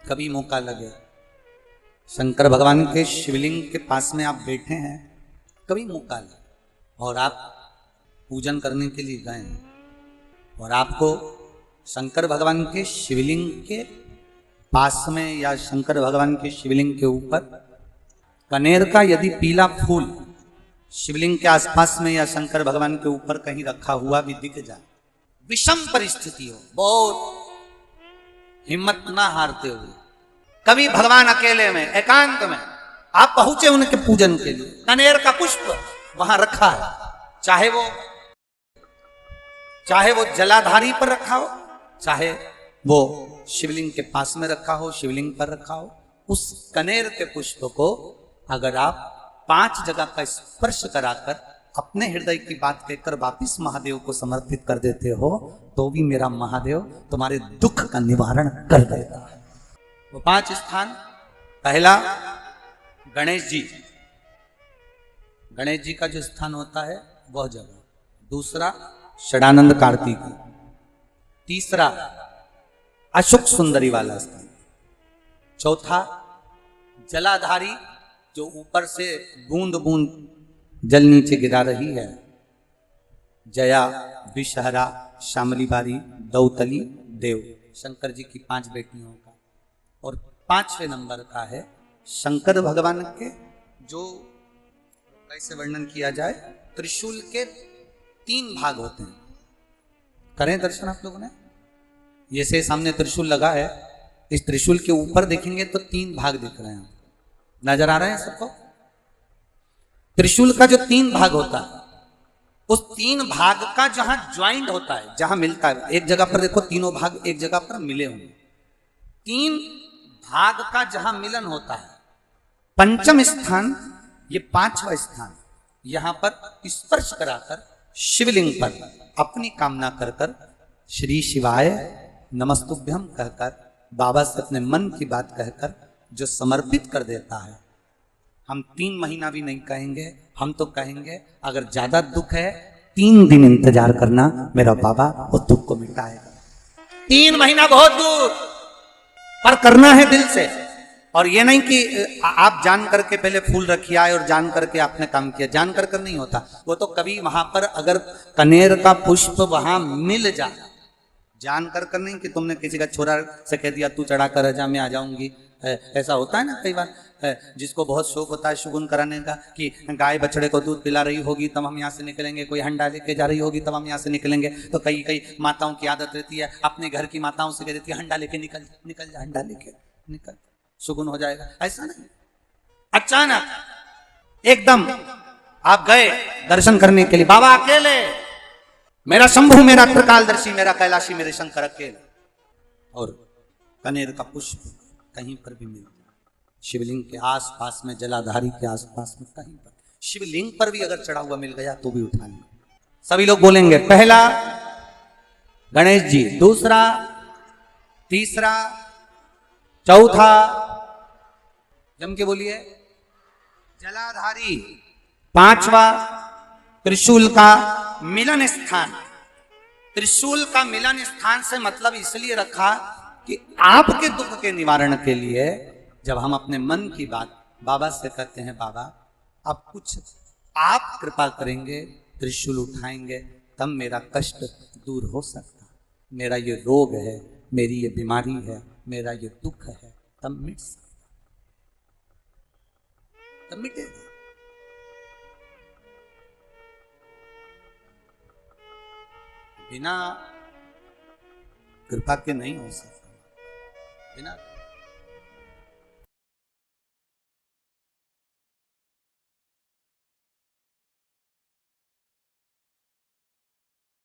कभी मौका लगे, शंकर भगवान के शिवलिंग के पास में आप बैठे हैं, कभी मौका लगे और आप पूजन करने के लिए गए हैं और आपको शंकर भगवान के शिवलिंग के पास में या शंकर भगवान के शिवलिंग के ऊपर कनेर का यदि पीला फूल शिवलिंग के आसपास में या शंकर भगवान के ऊपर कहीं रखा हुआ भी दिख जाए, विषम परिस्थिति हो, बहुत हिम्मत ना हारते हुए कभी भगवान अकेले में एकांत में आप पहुंचे उनके पूजन के लिए, कनेर का पुष्प वहां रखा है, चाहे वो जलाधारी पर रखा हो, चाहे वो शिवलिंग के पास में रखा हो, शिवलिंग पर रखा हो, उस कनेर के पुष्प को अगर आप 5 जगह का स्पर्श कराकर अपने हृदय की बात कहकर वापिस महादेव को समर्पित कर देते हो तो भी मेरा महादेव तुम्हारे दुख का निवारण कर देता है। वो 5 स्थान, पहला गणेश जी, गणेश जी का जो स्थान होता है वह जगह, दूसरा षडानंद कार्तिक, तीसरा अशोक सुंदरी वाला स्थान, चौथा जलाधारी जो ऊपर से बूंद बूंद जल नीचे गिरा रही है, जया, विषहरा, शामली बारी, दौतली, देव, शंकर जी की 5 बेटियों का, और 5वें नंबर का है शंकर भगवान के, जो कैसे वर्णन किया जाए, त्रिशूल के 3 भाग होते हैं। करें दर्शन आप लोगों ने, जैसे सामने त्रिशूल लगा है, इस त्रिशूल के ऊपर देखेंगे तो 3 भाग दिख रहे हैं, नजर आ रहे हैं सबको? त्रिशूल का जो 3 भाग होता है, उस 3 भाग का जहां ज्वाइंट होता है, जहां मिलता है, एक जगह पर देखो तीनों भाग एक जगह पर मिले होंगे, 3 भाग का जहां मिलन होता है, 5वां स्थान, ये 5वां स्थान, यहां पर स्पर्श कराकर शिवलिंग पर अपनी कामना कर कर श्री शिवाय नमस्तुभ्यम कहकर बाबा से अपने मन की बात कहकर जो समर्पित कर देता है, हम 3 महीना भी नहीं कहेंगे, हम तो कहेंगे अगर ज्यादा दुख है 3 दिन इंतजार करना, मेरा बाबा वो दुख को मिटाएगा। 3 महीना बहुत दूर, पर करना है दिल से, और ये नहीं कि आप जान करके पहले फूल रखिए आए और जान करके आपने काम किया, जान कर नहीं होता वो तो, कभी वहां पर अगर कनेर का पुष्प वहां मिल जाए, जान कर नहीं कि तुमने किसी का छोरा से कह दिया तू चढ़ा कर जा मैं आ जाऊंगी, ऐसा होता है ना कई बार, जिसको बहुत शौक होता है शुगुन कराने का कि गाय बछड़े को दूध पिला रही होगी तब हम यहाँ से निकलेंगे, कोई हंडा लेके जा रही होगी तब हम यहाँ से निकलेंगे, तो कई माताओं की आदत रहती है, अपने घर की माताओं से कह देती है हंडा लेके निकल जा, हंडा लेके निकल, सुगुन हो जाएगा। ऐसा नहीं, अचानक एकदम आप गए दर्शन करने के लिए, बाबा अकेले, मेरा शंभु, मेरा त्रिकालदर्शी, मेरा कैलाशी, मेरे शंकर अकेले, और कनेर का पुष्प कहीं पर भी मिल जाए, शिवलिंग के आसपास में, जलाधारी के आसपास में कहीं पर, शिवलिंग पर भी अगर चढ़ा हुआ मिल गया तो भी उठा लेंगे। सभी लोग बोलेंगे, पहला गणेश जी, दूसरा, तीसरा, चौथा, जम के बोलिए, जलाधारी, 5वां त्रिशूल का मिलन स्थान। त्रिशूल का मिलन स्थान से मतलब इसलिए रखा कि आपके दुख के निवारण के लिए जब हम अपने मन की बात बाबा से कहते हैं, बाबा अब कुछ आप कृपा करेंगे, त्रिशूल उठाएंगे तब मेरा कष्ट दूर हो सकता, मेरा ये रोग है, मेरी ये बीमारी है, मेरा ये दुख है, तब मिट सकता, तब मिटेगा। बिना कृपा के नहीं हो सकता, बिना